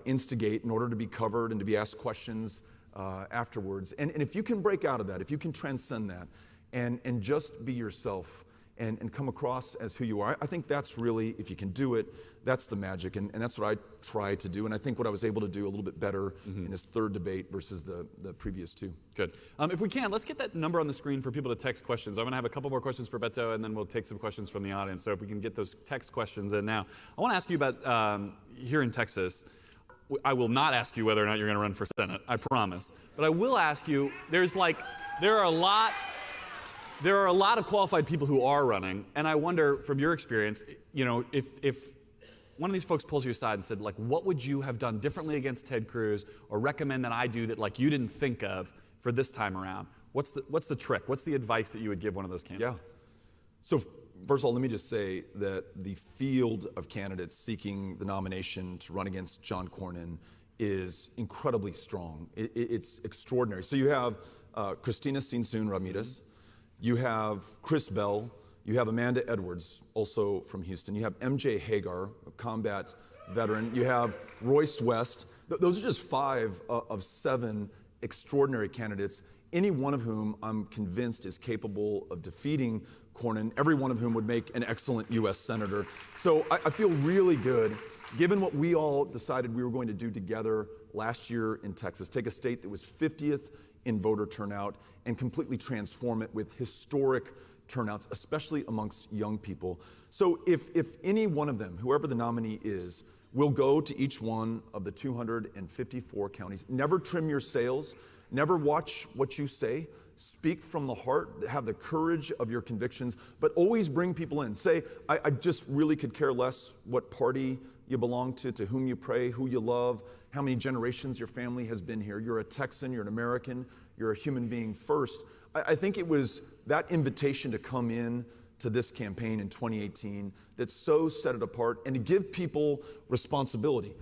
Speaker 1: instigate in order to be covered and to be asked questions afterwards. And if you can break out of that, if you can transcend that, and just be yourself, and come across as who you are, I think that's really, if you can do it, that's the magic, and that's what I try to do, and I think what I was able to do a little bit better in this 3rd debate versus the previous 2.
Speaker 2: Good. If we can, let's get that number on the screen for people to text questions. I'm going to have a couple more questions for Beto, and then we'll take some questions from the audience. So if we can get those text questions in now. I want to ask you about here in Texas. I will not ask you whether or not you're going to run for Senate, I promise. But I will ask you, there are a lot of qualified people who are running, and I wonder, from your experience, if one of these folks pulls you aside and said, what would you have done differently against Ted Cruz, or recommend that I do that you didn't think of for this time around? What's the trick? What's the advice that you would give one of those candidates?
Speaker 1: So first of all, let me just say that the field of candidates seeking the nomination to run against John Cornyn is incredibly strong. It's extraordinary. So you have Cristina Sinsun Ramirez, you have Chris Bell, you have Amanda Edwards, also from Houston, you have MJ Hagar, a combat veteran, you have Royce West. Those are just 5 of 7 extraordinary candidates, any one of whom I'm convinced is capable of defeating Cornyn, every one of whom would make an excellent U.S. senator. So I feel really good, given what we all decided we were going to do together last year in Texas, take a state that was 50th in voter turnout and completely transform it with historic turnouts, especially amongst young people. So if any one of them, whoever the nominee is, will go to each one of the 254 counties, never trim your sails, never watch what you say, speak from the heart, have the courage of your convictions, but always bring people in. Say, I just really could care less what party you belong to whom you pray, who you love, how many generations your family has been here. You're a Texan, you're an American, you're a human being first. I think it was that invitation to come in to this campaign in 2018 that so set it apart, and to give people responsibility.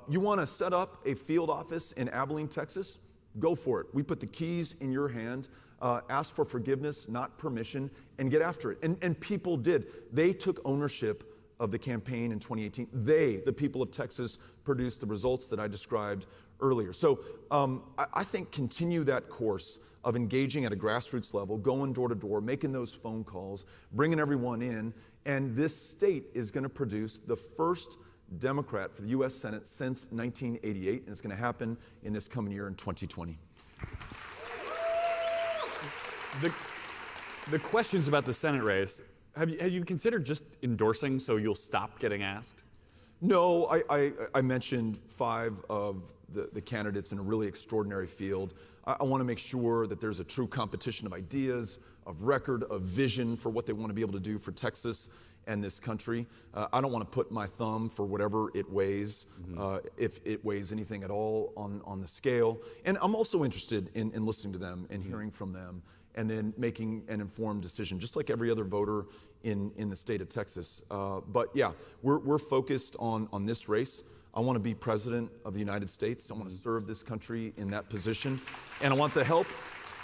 Speaker 1: You want to set up a field office in Abilene, Texas? Go for it. We put the keys in your hand, ask for forgiveness, not permission, and get after it. And people did. They took ownership of the campaign in 2018. They, the people of Texas, produced the results that I described earlier. So I think continue that course of engaging at a grassroots level, going door to door, making those phone calls, bringing everyone in, and this state is going to produce the first Democrat for the U.S. Senate since 1988, and it's going to happen in this coming year in 2020.
Speaker 2: The questions about the Senate race, have you considered just endorsing so you'll stop getting asked?
Speaker 1: No, I mentioned 5 of the candidates in a really extraordinary field. I want to make sure that there's a true competition of ideas, of record, of vision for what they want to be able to do for Texas and this country. I don't want to put my thumb for whatever it weighs, if it weighs anything at all on the scale. And I'm also interested in listening to them and hearing from them, and then making an informed decision, just like every other voter in the state of Texas. But yeah, we're focused on this race. I want to be president of the United States. I want to serve this country in that position. And I want the help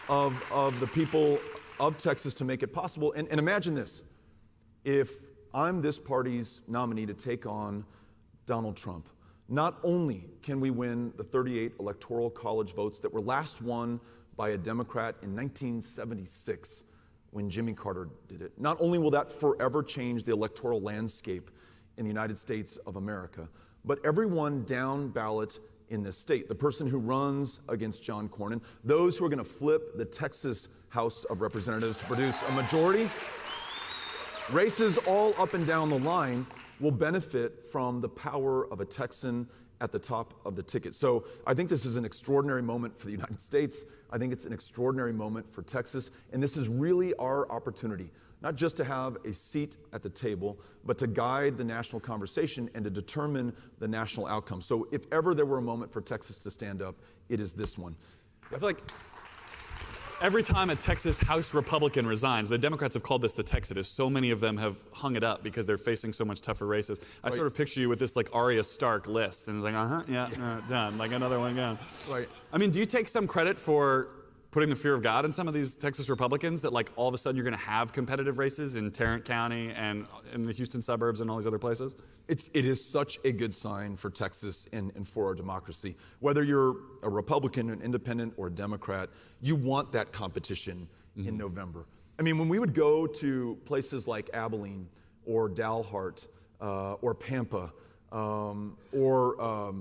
Speaker 1: of the people of Texas to make it possible. And imagine this. If I'm this party's nominee to take on Donald Trump, not only can we win the 38 electoral college votes that were last won by a Democrat in 1976 when Jimmy Carter did it, not only will that forever change the electoral landscape in the United States of America, but everyone down ballot in this state, the person who runs against John Cornyn, those who are going to flip the Texas House of Representatives to produce a majority, races all up and down the line will benefit from the power of a Texan at the top of the ticket. So I think this is an extraordinary moment for the United States. I think it's an extraordinary moment for Texas. And this is really our opportunity, not just to have a seat at the table, but to guide the national conversation and to determine the national outcome. So if ever there were a moment for Texas to stand up, it is this one.
Speaker 2: I feel like every time a Texas House Republican resigns, the Democrats have called this the Texodus. So many of them have hung it up because they're facing so much tougher races. I sort of picture you with this like Arya Stark list, and it's like, done, like another one gone.
Speaker 1: Right.
Speaker 2: I mean, do you take some credit for putting the fear of God in some of these Texas Republicans, that like all of a sudden you're going to have competitive races in Tarrant County and in the Houston suburbs and all these other places?
Speaker 1: It is such a good sign for Texas and for our democracy. Whether you're a Republican, an independent, or a Democrat, you want that competition in November. I mean, when we would go to places like Abilene or Dalhart or Pampa or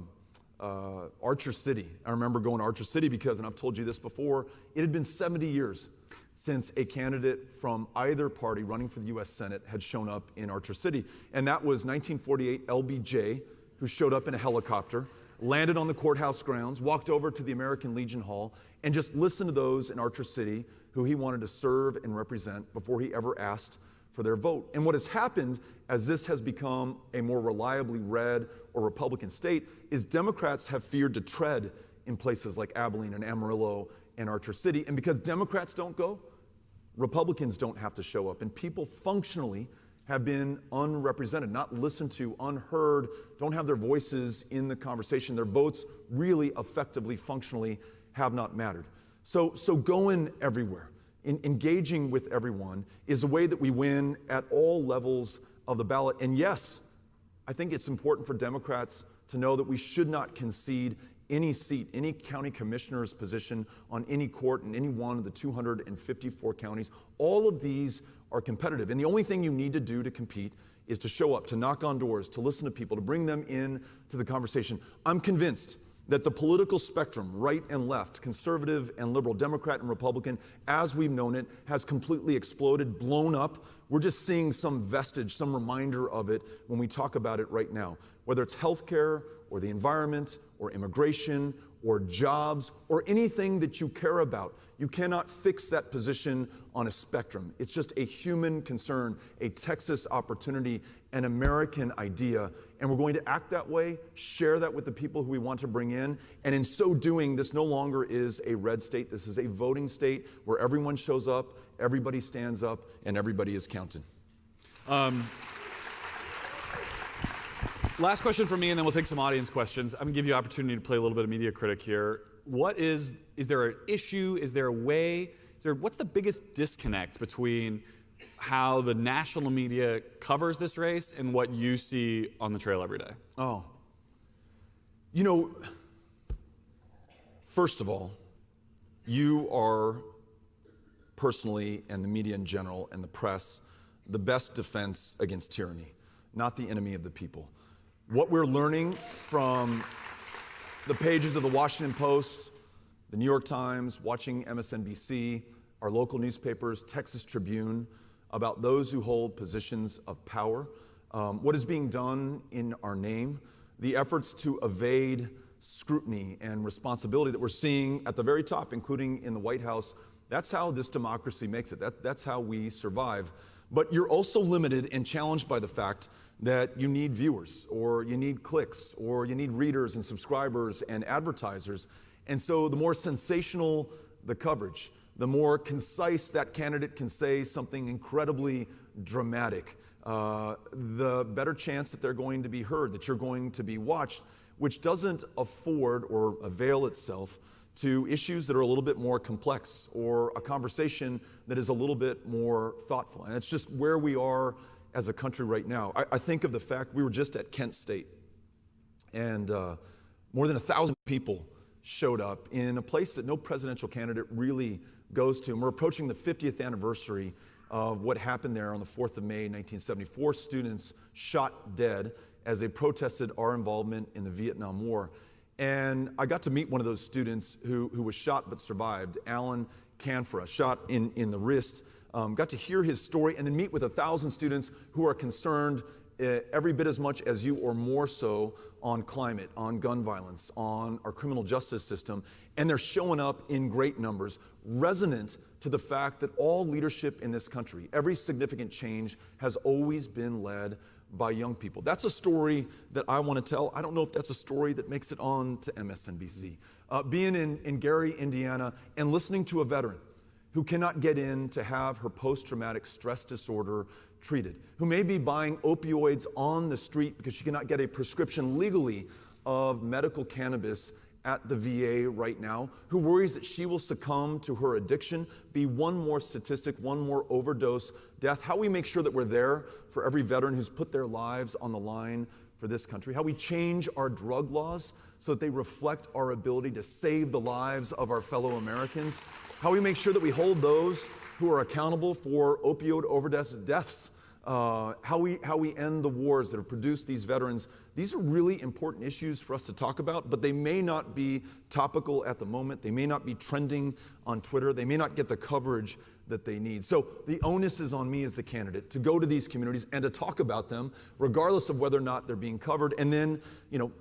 Speaker 1: Archer City. I remember going to Archer City because, and I've told you this before, it had been 70 years since a candidate from either party running for the U.S. Senate had shown up in Archer City. And that was 1948 LBJ, who showed up in a helicopter, landed on the courthouse grounds, walked over to the American Legion Hall, and just listened to those in Archer City who he wanted to serve and represent before he ever asked for their vote. And what has happened as this has become a more reliably red or Republican state is Democrats have feared to tread in places like Abilene and Amarillo and Archer City. And because Democrats don't go, Republicans don't have to show up, and people functionally have been unrepresented, not listened to, unheard, don't have their voices in the conversation. Their votes really effectively, functionally have not mattered. So going everywhere, engaging with everyone is a way that we win at all levels of the ballot. And yes, I think it's important for Democrats to know that we should not concede any seat, any county commissioner's position on any court in any one of the 254 counties. All of these are competitive. And the only thing you need to do to compete is to show up, to knock on doors, to listen to people, to bring them in to the conversation. I'm convinced that the political spectrum, right and left, conservative and liberal, Democrat and Republican, as we've known it, has completely exploded, blown up. We're just seeing some vestige, some reminder of it when we talk about it right now. Whether it's healthcare or the environment or immigration or jobs or anything that you care about, you cannot fix that position on a spectrum. It's just a human concern, a Texas opportunity, an American idea. And we're going to act that way, share that with the people who we want to bring in. And in so doing, this no longer is a red state. This is a voting state where everyone shows up, everybody stands up, and everybody is counted.
Speaker 2: Last question from me, and then we'll take some audience questions. I'm going to give you an opportunity to play a little bit of media critic here. Is there an issue? Is there a way? What's the biggest disconnect between how the national media covers this race and what you see on the trail every day?
Speaker 1: Oh. First of all, you are personally, and the media in general, and the press, the best defense against tyranny, not the enemy of the people. What we're learning from the pages of the Washington Post, the New York Times, watching MSNBC, our local newspapers, Texas Tribune, about those who hold positions of power, what is being done in our name, the efforts to evade scrutiny and responsibility that we're seeing at the very top, including in the White House. That's how this democracy makes it. That's how we survive. But you're also limited and challenged by the fact that you need viewers, or you need clicks, or you need readers and subscribers and advertisers. And so the more sensational the coverage, the more concise that candidate can say something incredibly dramatic, the better chance that they're going to be heard, that you're going to be watched, which doesn't afford or avail itself to issues that are a little bit more complex, or a conversation that is a little bit more thoughtful. And it's just where we are as a country right now. I think of the fact we were just at Kent State, and more than 1,000 people showed up in a place that no presidential candidate really goes to. And we're approaching the 50th anniversary of what happened there on the 4th of May, 1974. Students shot dead as they protested our involvement in the Vietnam War. And I got to meet one of those students who was shot but survived, Alan Canfra, shot in the wrist. Got to hear his story and then meet with 1,000 students who are concerned every bit as much as you, or more so, on climate, on gun violence, on our criminal justice system. And they're showing up in great numbers, resonant to the fact that all leadership in this country, every significant change, has always been led by young people. That's a story that I want to tell. I don't know if that's a story that makes it on to MSNBC. Being in Gary, Indiana, and listening to a veteran who cannot get in to have her post-traumatic stress disorder treated, who may be buying opioids on the street because she cannot get a prescription legally of medical cannabis at the VA right now, who worries that she will succumb to her addiction, be one more statistic, one more overdose death. How we make sure that we're there for every veteran who's put their lives on the line for this country. How we change our drug laws so that they reflect our ability to save the lives of our fellow Americans. How we make sure that we hold those who are accountable for opioid overdose deaths. How we end the wars that have produced these veterans. These are really important issues for us to talk about, but they may not be topical at the moment. They may not be trending on Twitter. They may not get the coverage that they need. So the onus is on me as the candidate to go to these communities and to talk about them, regardless of whether or not they're being covered. And then,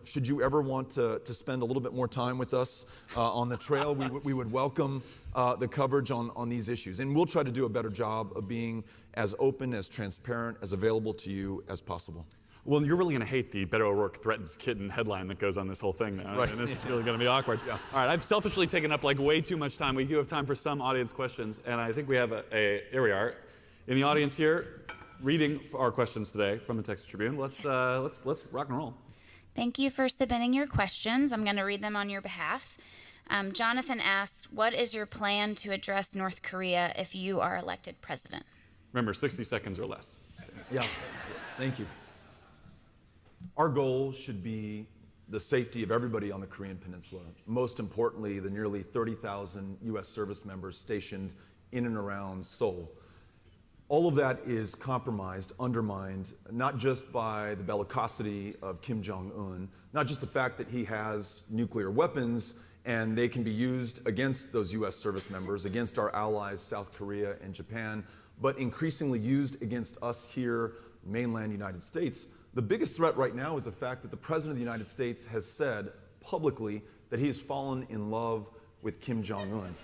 Speaker 1: should you ever want to spend a little bit more time with us on the trail, we would welcome the coverage on these issues. And we'll try to do a better job of being as open, as transparent, as available to you as possible.
Speaker 2: Well, you're really going to hate the Beto O'Rourke threatens kitten headline that goes on this whole thing now.
Speaker 1: Right.
Speaker 2: And this is really going to be awkward. Yeah. All right, I've selfishly taken up like way too much time. We do have time for some audience questions, and I think we have here we are, in the audience here, reading our questions today from the Texas Tribune. Let's rock and roll.
Speaker 3: Thank you for submitting your questions. I'm going to read them on your behalf. Jonathan asked, what is your plan to address North Korea if you are elected president?
Speaker 2: Remember, 60 seconds or less.
Speaker 1: Yeah, thank you. Our goal should be the safety of everybody on the Korean Peninsula. Most importantly, the nearly 30,000 U.S. service members stationed in and around Seoul. All of that is compromised, undermined, not just by the bellicosity of Kim Jong-un, not just the fact that he has nuclear weapons and they can be used against those U.S. service members, against our allies, South Korea and Japan, but increasingly used against us here, mainland United States. The biggest threat right now is the fact that the President of the United States has said publicly that he has fallen in love with Kim Jong-un.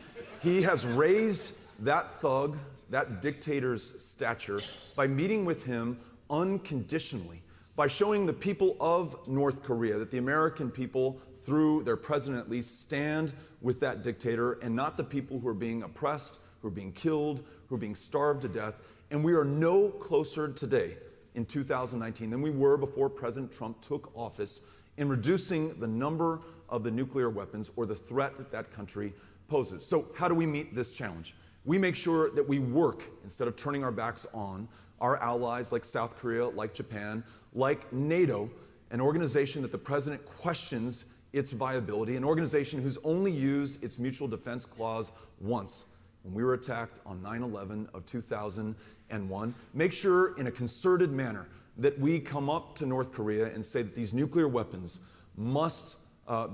Speaker 1: He has raised that thug, that dictator's stature by meeting with him unconditionally, by showing the people of North Korea that the American people, through their president at least, stand with that dictator and not the people who are being oppressed, who are being killed, who are being starved to death. And we are no closer today in 2019 than we were before President Trump took office in reducing the number of the nuclear weapons or the threat that that country poses. So how do we meet this challenge? We make sure that we work, instead of turning our backs on, our allies like South Korea, like Japan, like NATO, an organization that the president questions its viability, an organization who's only used its mutual defense clause once, when we were attacked on 9/11 of 2001. Make sure in a concerted manner that we come up to North Korea and say that these nuclear weapons must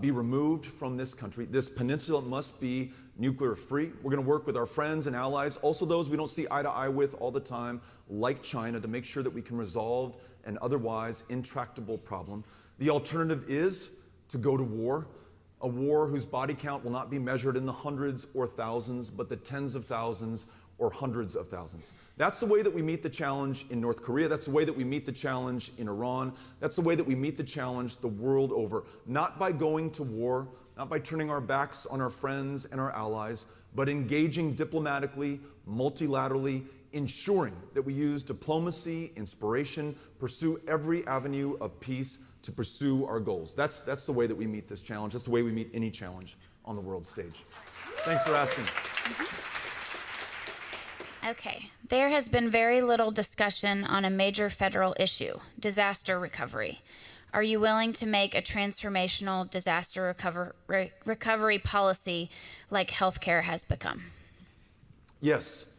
Speaker 1: be removed from this country. This peninsula must be nuclear free. We're going to work with our friends and allies, also those we don't see eye to eye with all the time, like China, to make sure that we can resolve an otherwise intractable problem. The alternative is to go to war. A war whose body count will not be measured in the hundreds or thousands, but the tens of thousands or hundreds of thousands. That's the way that we meet the challenge in North Korea. That's the way that we meet the challenge in Iran. That's the way that we meet the challenge the world over. Not by going to war, not by turning our backs on our friends and our allies, but engaging diplomatically, multilaterally, ensuring that we use diplomacy, inspiration, pursue every avenue of peace to pursue our goals. That's the way that we meet this challenge. That's the way we meet any challenge on the world stage. Thanks for asking.
Speaker 3: Okay, there has been very little discussion on a major federal issue, disaster recovery. Are you willing to make a transformational disaster recovery policy like healthcare has become?
Speaker 1: Yes.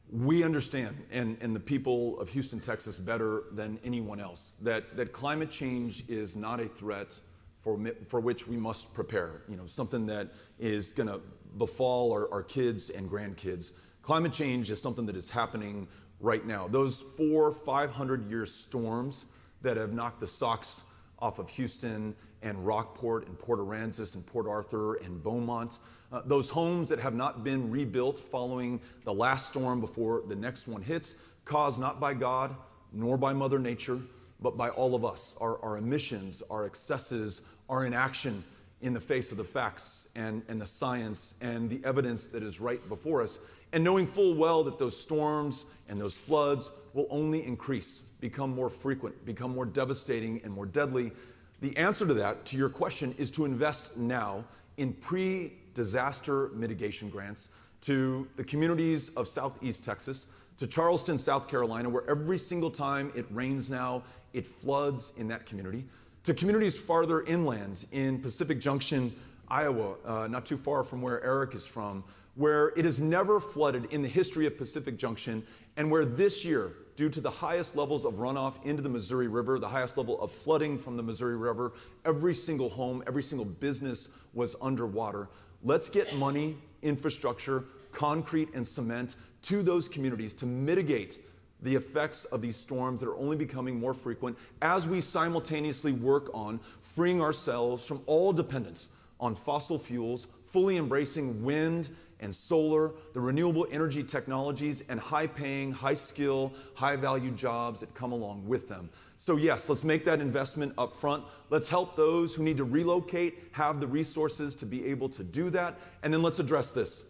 Speaker 1: We understand, and the people of Houston, Texas, better than anyone else, that climate change is not a threat for which we must prepare. You know, something that is going to befall our kids and grandkids. Climate change is something that is happening right now. Those 500-year storms that have knocked the socks off of Houston and Rockport and Port Aransas and Port Arthur and Beaumont, those homes that have not been rebuilt following the last storm before the next one hits, caused not by God nor by Mother Nature, but by all of us, our emissions, our excesses, our inaction in the face of the facts and the science and the evidence that is right before us, and knowing full well that those storms and those floods will only increase, become more frequent, become more devastating and more deadly. The answer to that, to your question, is to invest now in pre-disaster mitigation grants to the communities of Southeast Texas, to Charleston, South Carolina, where every single time it rains now, it floods in that community, to communities farther inland in Pacific Junction, Iowa, not too far from where Eric is from, where it has never flooded in the history of Pacific Junction, and where this year, due to the highest levels of runoff into the Missouri River, the highest level of flooding from the Missouri River, every single home, every single business was underwater. Let's get money, infrastructure, concrete, and cement to those communities to mitigate the effects of these storms that are only becoming more frequent as we simultaneously work on freeing ourselves from all dependence on fossil fuels, fully embracing wind and solar, the renewable energy technologies, and high-paying, high-skill, high-value jobs that come along with them. So yes, let's make that investment up front. Let's help those who need to relocate have the resources to be able to do that. And then let's address this.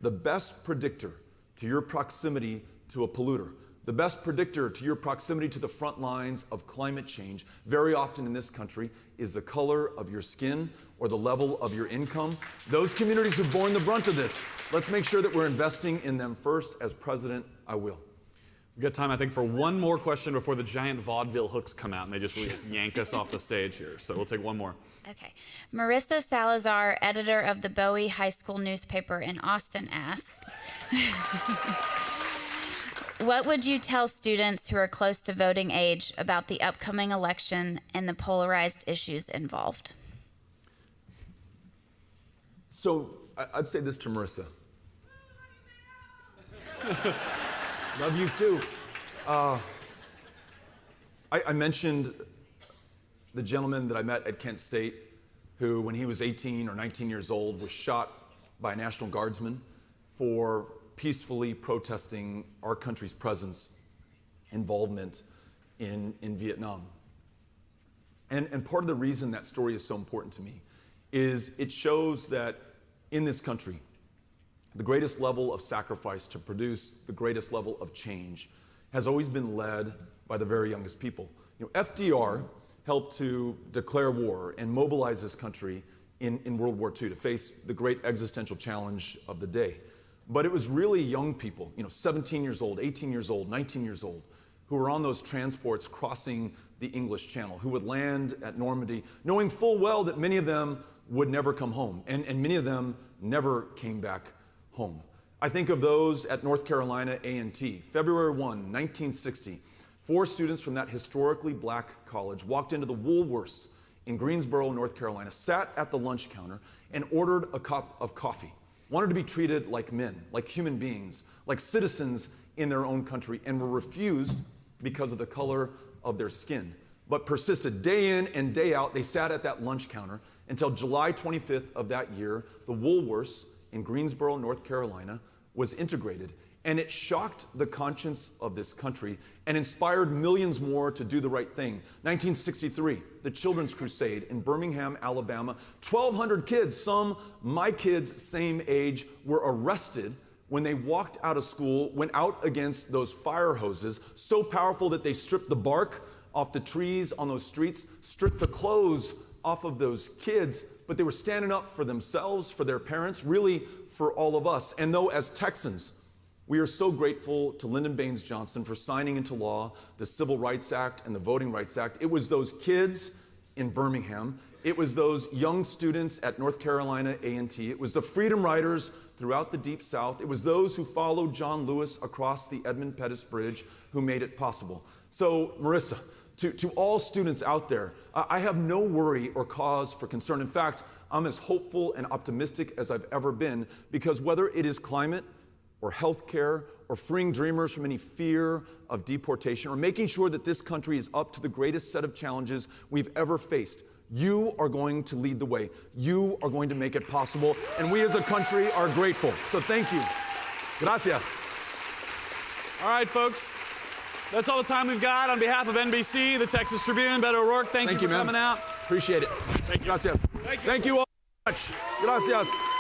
Speaker 1: The best predictor to your proximity to a polluter, the best predictor to your proximity to the front lines of climate change, very often in this country, is the color of your skin or the level of your income. Those communities who've borne the brunt of this, let's make sure that we're investing in them first. As president, I will.
Speaker 2: We've got time, I think, for one more question before the giant vaudeville hooks come out and they just really yank us off the stage here. So we'll take one more.
Speaker 3: Okay. Marissa Salazar, editor of the Bowie High School newspaper in Austin, asks, what would you tell students who are close to voting age about the upcoming election and the polarized issues involved?
Speaker 1: So I'd say this to Marissa. Love you too. I mentioned the gentleman that I met at Kent State who, when he was 18 or 19 years old, was shot by a National Guardsman for peacefully protesting our country's presence, involvement in Vietnam. And part of the reason that story is so important to me is it shows that in this country, the greatest level of sacrifice to produce the greatest level of change has always been led by the very youngest people. FDR helped to declare war and mobilize this country in World War II to face the great existential challenge of the day. But it was really young people, 17 years old, 18 years old, 19 years old, who were on those transports crossing the English Channel, who would land at Normandy, knowing full well that many of them would never come home, and many of them never came back home. I think of those at North Carolina A&T. February 1, 1960, 4 students from that historically black college walked into the Woolworths in Greensboro, North Carolina, sat at the lunch counter, and ordered a cup of coffee. Wanted to be treated like men, like human beings, like citizens in their own country, and were refused because of the color of their skin. But persisted day in and day out. They sat at that lunch counter until July 25th of that year, the Woolworths in Greensboro, North Carolina, was integrated. And it shocked the conscience of this country and inspired millions more to do the right thing. 1963, the Children's Crusade in Birmingham, Alabama. 1,200 kids, some my kids' same age, were arrested when they walked out of school, went out against those fire hoses, so powerful that they stripped the bark off the trees on those streets, stripped the clothes off of those kids, but they were standing up for themselves, for their parents, really for all of us. And though as Texans, we are so grateful to Lyndon Baines Johnson for signing into law the Civil Rights Act and the Voting Rights Act, it was those kids in Birmingham, it was those young students at North Carolina A&T, it was the Freedom Riders throughout the Deep South, it was those who followed John Lewis across the Edmund Pettus Bridge who made it possible. So, Marissa, to all students out there, I have no worry or cause for concern. In fact, I'm as hopeful and optimistic as I've ever been, because whether it is climate or healthcare or freeing dreamers from any fear of deportation or making sure that this country is up to the greatest set of challenges we've ever faced, you are going to lead the way. You are going to make it possible, and we as a country are grateful. So thank you. Gracias.
Speaker 2: All right, folks. That's all the time we've got. On behalf of NBC, the Texas Tribune, Beto O'Rourke, thank you for coming out.
Speaker 1: Appreciate it.
Speaker 2: Thank you.
Speaker 1: Gracias.
Speaker 2: Thank you.
Speaker 1: Thank you all so much. Gracias.